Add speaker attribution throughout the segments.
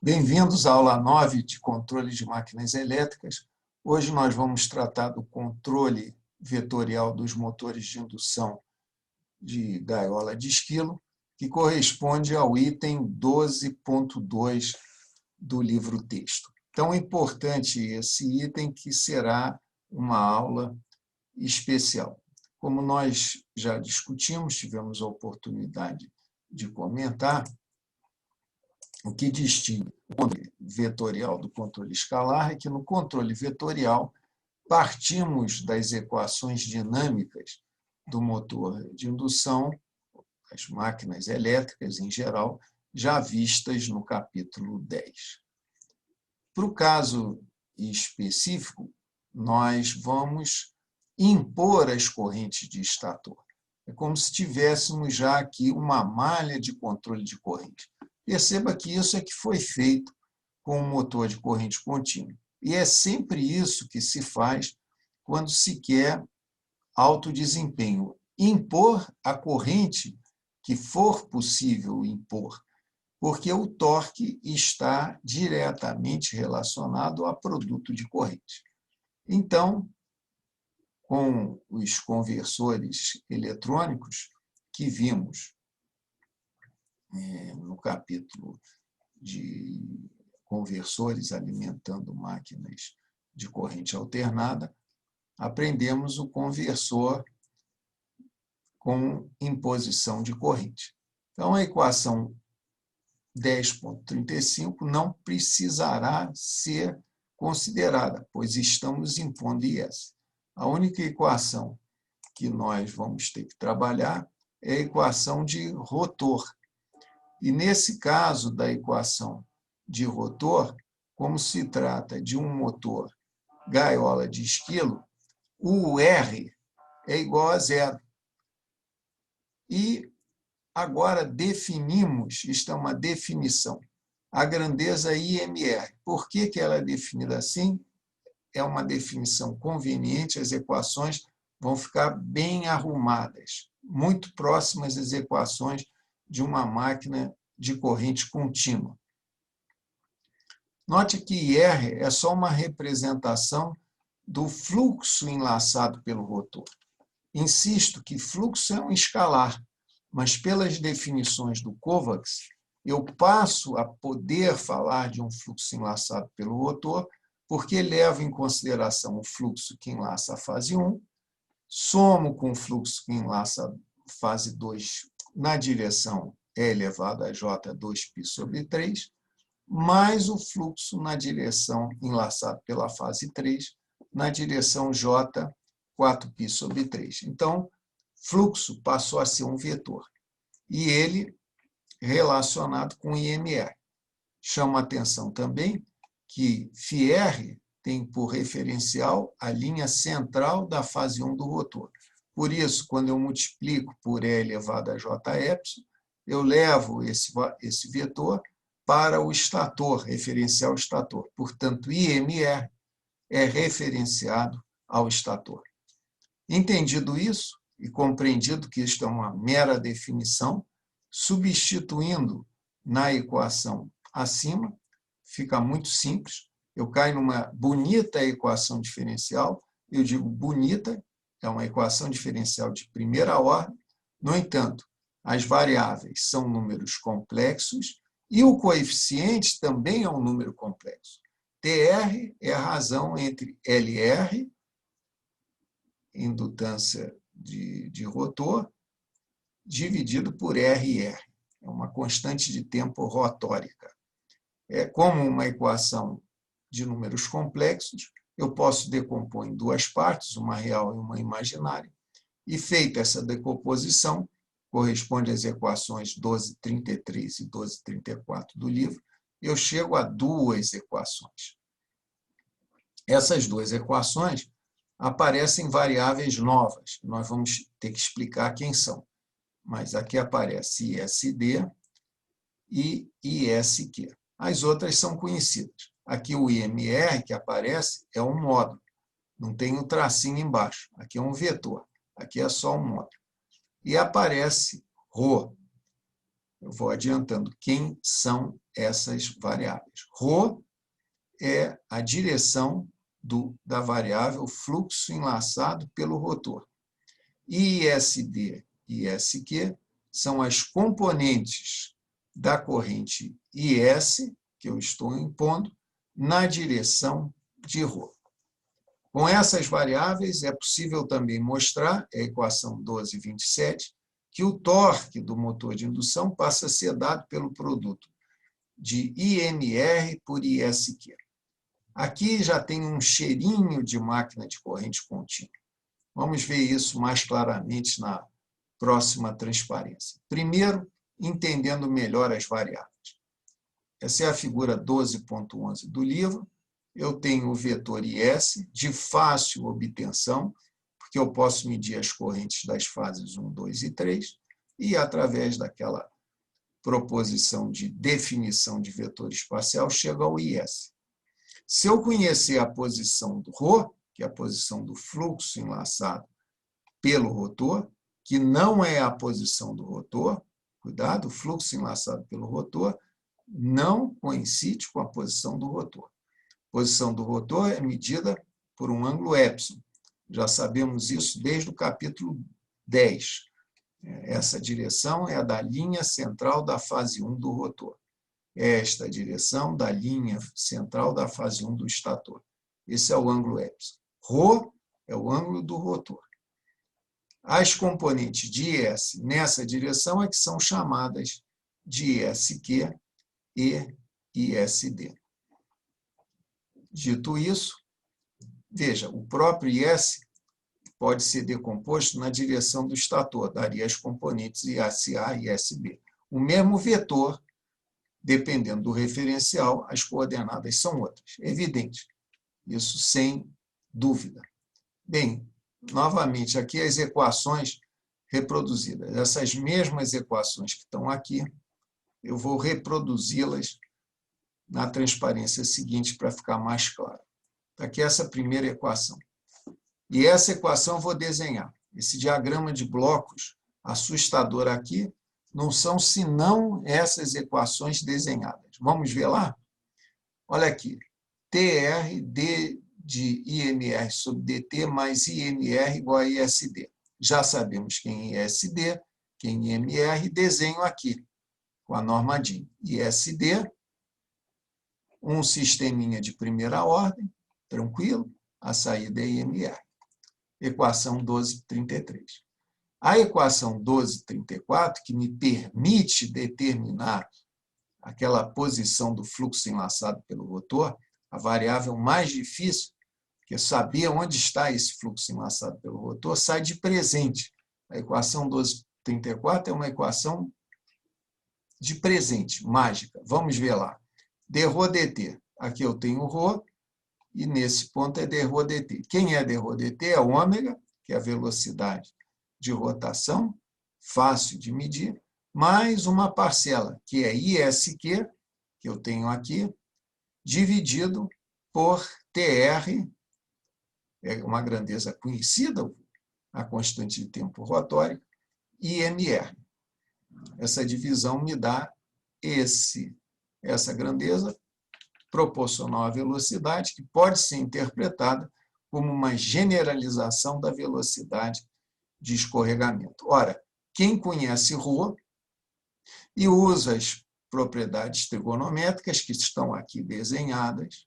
Speaker 1: Bem-vindos à aula 9 de controle de máquinas elétricas. Hoje nós vamos tratar do controle vetorial dos motores de indução de gaiola de esquilo, que corresponde ao item 12.2 do livro-texto. Então, é importante esse item, que será uma aula especial. Como nós já discutimos, tivemos a oportunidade de comentar, o que distingue o controle vetorial do controle escalar é que no controle vetorial partimos das equações dinâmicas do motor de indução, as máquinas elétricas em geral, já vistas no capítulo 10. Para o caso específico, nós vamos impor as correntes de estator. É como se tivéssemos já aqui uma malha de controle de corrente. Perceba que isso é que foi feito com o motor de corrente contínua. E é sempre isso que se faz quando se quer alto desempenho. Impor a corrente que for possível impor, porque o torque está diretamente relacionado a produto de corrente. Então, com os conversores eletrônicos que vimos no capítulo de conversores alimentando máquinas de corrente alternada, aprendemos o conversor com imposição de corrente. Então, a equação 10.35 não precisará ser considerada, pois estamos impondo IS. A única equação que nós vamos ter que trabalhar é a equação de rotor. E, nesse caso da equação de rotor, como se trata de um motor gaiola de esquilo, o R é igual a zero. E agora definimos, isto é uma definição, a grandeza IMR. Por que ela é definida assim? É uma definição conveniente, as equações vão ficar bem arrumadas, muito próximas às equações de uma máquina de corrente contínua. Note que IR é só uma representação do fluxo enlaçado pelo rotor. Insisto que fluxo é um escalar, mas pelas definições do Kovacs, eu passo a poder falar de um fluxo enlaçado pelo rotor, porque levo em consideração o fluxo que enlaça a fase 1, somo com o fluxo que enlaça a fase 2 na direção E elevado a J2π sobre 3, mais o fluxo na direção enlaçado pela fase 3, na direção J 4π sobre 3. Então, fluxo passou a ser um vetor. E ele relacionado com IMR. Chama a atenção também que φR tem por referencial a linha central da fase 1 do rotor. Por isso, quando eu multiplico por E elevado a Jε, eu levo esse vetor para o estator, referencial estator. Portanto, IMR é referenciado ao estator. Entendido isso, e compreendido que isto é uma mera definição, substituindo na equação acima, fica muito simples. Eu caio numa bonita equação diferencial. Eu digo bonita, é uma equação diferencial de primeira ordem. No entanto, as variáveis são números complexos e o coeficiente também é um número complexo. TR é a razão entre LR, indutância de rotor, dividido por RR. É uma constante de tempo rotórica. É como uma equação de números complexos, eu posso decompor em duas partes, uma real e uma imaginária, e feita essa decomposição, corresponde às equações 12.33 e 12.34 do livro, eu chego a duas equações. Essas duas equações aparecem variáveis novas, nós vamos ter que explicar quem são. Mas aqui aparece ISD e ISQ. As outras são conhecidas. Aqui o IMR que aparece é um módulo, não tem um tracinho embaixo. Aqui é um vetor, aqui é só um módulo. E aparece ρ. Eu vou adiantando quem são essas variáveis. Ρ é a direção da variável fluxo enlaçado pelo rotor. ISD e ISQ são as componentes da corrente IS, que eu estou impondo, na direção de Ρ. Com essas variáveis, é possível também mostrar, a equação 1227, que o torque do motor de indução passa a ser dado pelo produto de IMR por ISQ. Aqui já tem um cheirinho de máquina de corrente contínua. Vamos ver isso mais claramente na próxima transparência. Primeiro, entendendo melhor as variáveis. Essa é a figura 12.11 do livro. Eu tenho o vetor IS, de fácil obtenção, porque eu posso medir as correntes das fases 1, 2 e 3, e através daquela proposição de definição de vetor espacial, chego ao IS. Se eu conhecer a posição do Ρ, que é a posição do fluxo enlaçado pelo rotor, que não é a posição do rotor, cuidado, o fluxo enlaçado pelo rotor não coincide com a posição do rotor. A posição do rotor é medida por um ângulo epsilon. Já sabemos isso desde o capítulo 10. Essa direção é a da linha central da fase 1 do rotor. Esta direção da linha central da fase 1 do estator. Esse é o ângulo epsilon. Ρ é o ângulo do rotor. As componentes de IS nessa direção é que são chamadas de ISQ e ISD. Dito isso, veja, o próprio IS pode ser decomposto na direção do estator, daria as componentes ISA e ISB. O mesmo vetor, dependendo do referencial, as coordenadas são outras. Evidente, isso sem dúvida. Bem, novamente, aqui as equações reproduzidas. Essas mesmas equações que estão aqui, eu vou reproduzi-las na transparência seguinte para ficar mais claro. Aqui é essa primeira equação. E essa equação eu vou desenhar. Esse diagrama de blocos assustador aqui não são senão essas equações desenhadas. Vamos ver lá? Olha aqui. TR, D de IMR sobre DT mais IMR igual a ISD. Já sabemos quem é ISD, quem é IMR, desenho aqui, com a norma DIN. ISD, um sisteminha de primeira ordem, tranquilo, a saída é IMR. Equação 1233. A equação 1234, que me permite determinar aquela posição do fluxo enlaçado pelo rotor, a variável mais difícil, que é saber onde está esse fluxo enlaçado pelo rotor, sai de presente. A equação 1234 é uma equação de presente, mágica. Vamos ver lá. dρ dt. Aqui eu tenho ρ, e nesse ponto é dρ dt. Quem é dρ dt? É o ômega, que é a velocidade de rotação, fácil de medir, mais uma parcela, que é ISQ, que eu tenho aqui, dividido por TR, é uma grandeza conhecida, a constante de tempo rotório, IMR. Essa divisão me dá essa grandeza proporcional à velocidade, que pode ser interpretada como uma generalização da velocidade de escorregamento. Ora, quem conhece Ρ e usa as propriedades trigonométricas que estão aqui desenhadas,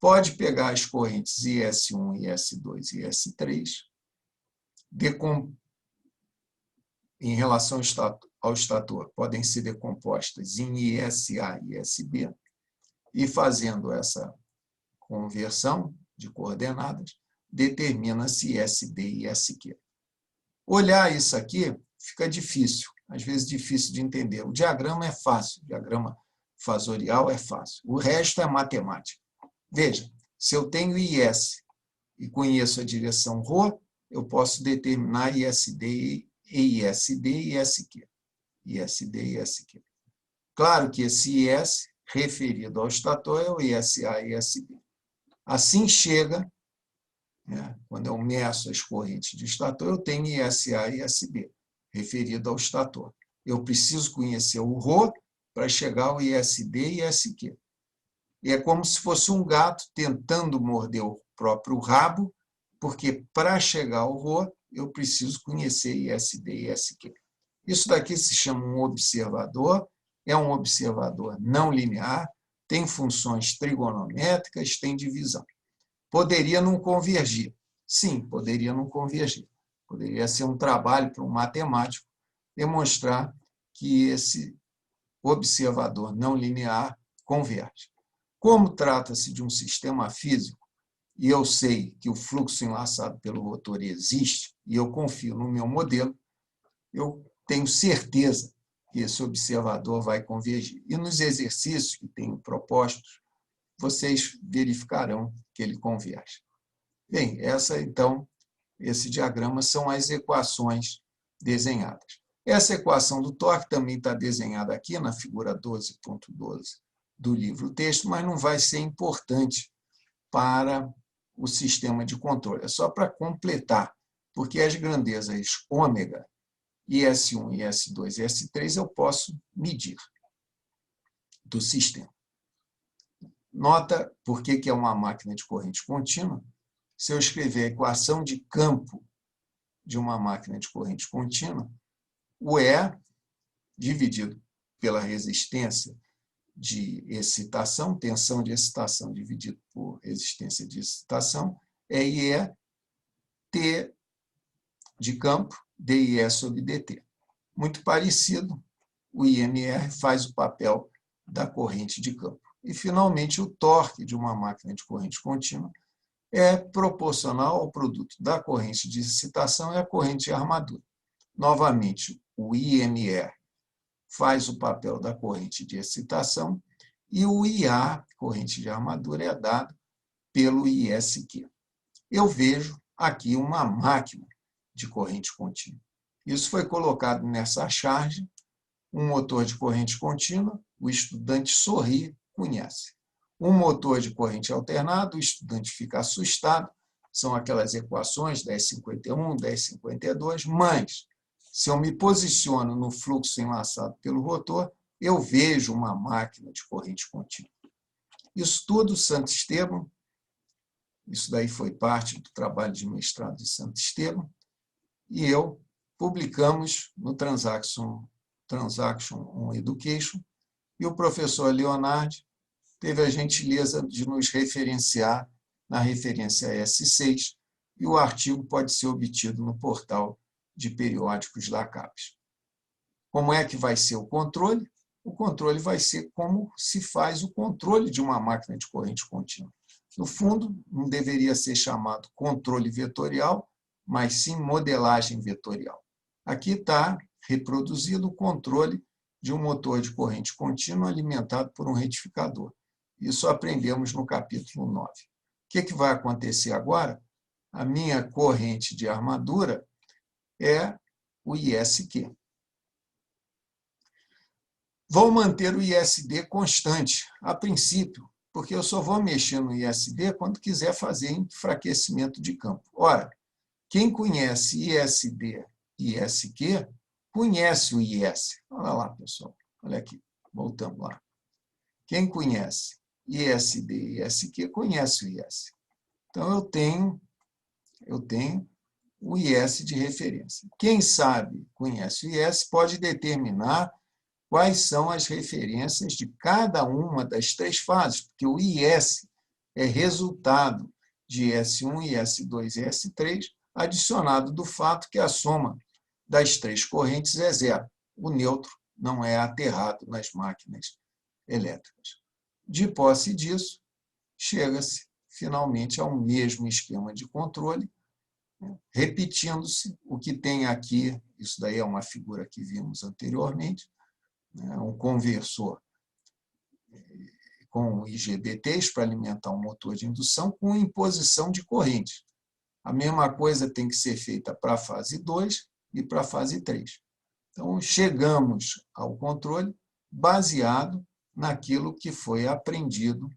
Speaker 1: pode pegar as correntes IS1, IS2 e IS3, em relação ao estator, podem ser decompostas em ISA e ISB, e fazendo essa conversão de coordenadas, determina-se ISD e ISQ. Olhar isso aqui fica difícil, às vezes difícil de entender. O diagrama é fácil, o diagrama fasorial é fácil. O resto é matemática. Veja, se eu tenho IS e conheço a direção ρ, eu posso determinar ISD e ISD e ISQ. ISD e ISQ. Claro que esse IS referido ao estator é o ISA e ISB. Assim chega, quando eu meço as correntes de estator, eu tenho ISA e ISB, referido ao estator. Eu preciso conhecer o ρ para chegar ao ISD e ISQ. E é como se fosse um gato tentando morder o próprio rabo, porque para chegar ao Rho, eu preciso conhecer ISD e ISQ. Isso daqui se chama um observador, é um observador não linear, tem funções trigonométricas, tem divisão. Poderia não convergir. Sim, poderia não convergir. Poderia ser um trabalho para um matemático demonstrar que esse observador não linear converge. Como trata-se de um sistema físico, e eu sei que o fluxo enlaçado pelo rotor existe, e eu confio no meu modelo, eu tenho certeza que esse observador vai convergir. E nos exercícios que tenho propostos, vocês verificarão que ele converge. Bem, então, esse diagrama são as equações desenhadas. Essa equação do torque também está desenhada aqui na figura 12.12 do livro-texto, mas não vai ser importante para o sistema de controle. É só para completar, porque as grandezas ômega, IS1, IS2 e IS3 eu posso medir do sistema. Nota por que é uma máquina de corrente contínua. Se eu escrever a equação de campo de uma máquina de corrente contínua, o E dividido pela resistência de excitação, tensão de excitação dividido por resistência de excitação, é IE T de campo, DIE sobre DT. Muito parecido, o IMR faz o papel da corrente de campo. E, finalmente, o torque de uma máquina de corrente contínua é proporcional ao produto da corrente de excitação e a corrente de armadura. Novamente, o IMR faz o papel da corrente de excitação e o IA, corrente de armadura, é dado pelo ISQ. Eu vejo aqui uma máquina de corrente contínua. Isso foi colocado nessa charge, um motor de corrente contínua, o estudante sorri, conhece. Um motor de corrente alternada, o estudante fica assustado, são aquelas equações 1051, 1052, mas se eu me posiciono no fluxo enlaçado pelo rotor, eu vejo uma máquina de corrente contínua. Isso tudo, Santo Esteban, isso daí foi parte do trabalho de mestrado de Santo Esteban, e eu publicamos no Transaction on Education, e o professor Leonardo teve a gentileza de nos referenciar na referência S6, e o artigo pode ser obtido no portal de periódicos da CAPES. Como é que vai ser o controle? O controle vai ser como se faz o controle de uma máquina de corrente contínua. No fundo, não deveria ser chamado controle vetorial, mas sim modelagem vetorial. Aqui está reproduzido o controle de um motor de corrente contínua alimentado por um retificador. Isso aprendemos no capítulo 9. O que vai acontecer agora? A minha corrente de armadura é o ISQ. Vou manter o ISD constante, a princípio, porque eu só vou mexer no ISD quando quiser fazer enfraquecimento de campo. Ora, quem conhece ISD e ISQ, conhece o IS. Olha lá, pessoal. Olha aqui, voltando lá. Quem conhece ISD e ISQ, conhece o IS. Então, eu tenho o IS de referência. Quem sabe, conhece o IS, pode determinar quais são as referências de cada uma das três fases, porque o IS é resultado de S1, IS2 e S3, adicionado do fato que a soma das três correntes é zero. O neutro não é aterrado nas máquinas elétricas. De posse disso, chega-se finalmente ao mesmo esquema de controle, repetindo-se o que tem aqui, isso daí é uma figura que vimos anteriormente, um conversor com IGBTs para alimentar um motor de indução com imposição de corrente. A mesma coisa tem que ser feita para a fase 2 e para a fase 3. Então, chegamos ao controle baseado naquilo que foi aprendido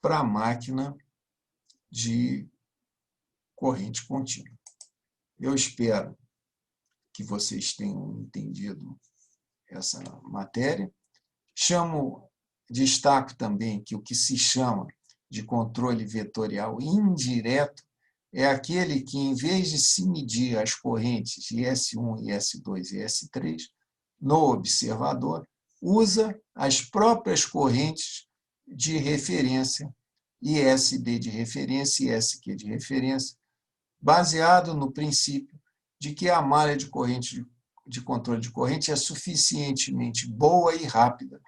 Speaker 1: para a máquina de corrente contínua. Eu espero que vocês tenham entendido essa matéria Destaco também que o que se chama de controle vetorial indireto é aquele que, em vez de se medir as correntes de S1, S2 e S3 no observador, usa as próprias correntes de referência, ISD de referência e SQ de referência, baseado no princípio de que a malha de corrente de controle de corrente é suficientemente boa e rápida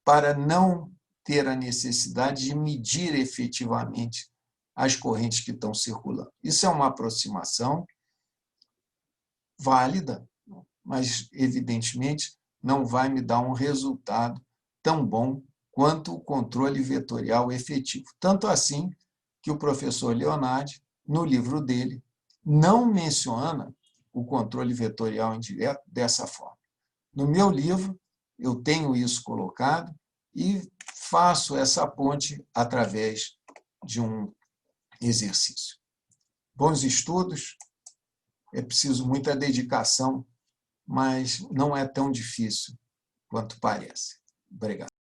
Speaker 1: para não ter a necessidade de medir efetivamente as correntes que estão circulando. Isso é uma aproximação válida, mas, evidentemente, não vai me dar um resultado tão bom quanto o controle vetorial efetivo. Tanto assim que o professor Leonardi, no livro dele, não menciona o controle vetorial indireto dessa forma. No meu livro, eu tenho isso colocado e faço essa ponte através de um exercício. Bons estudos, é preciso muita dedicação, mas não é tão difícil quanto parece. Obrigado.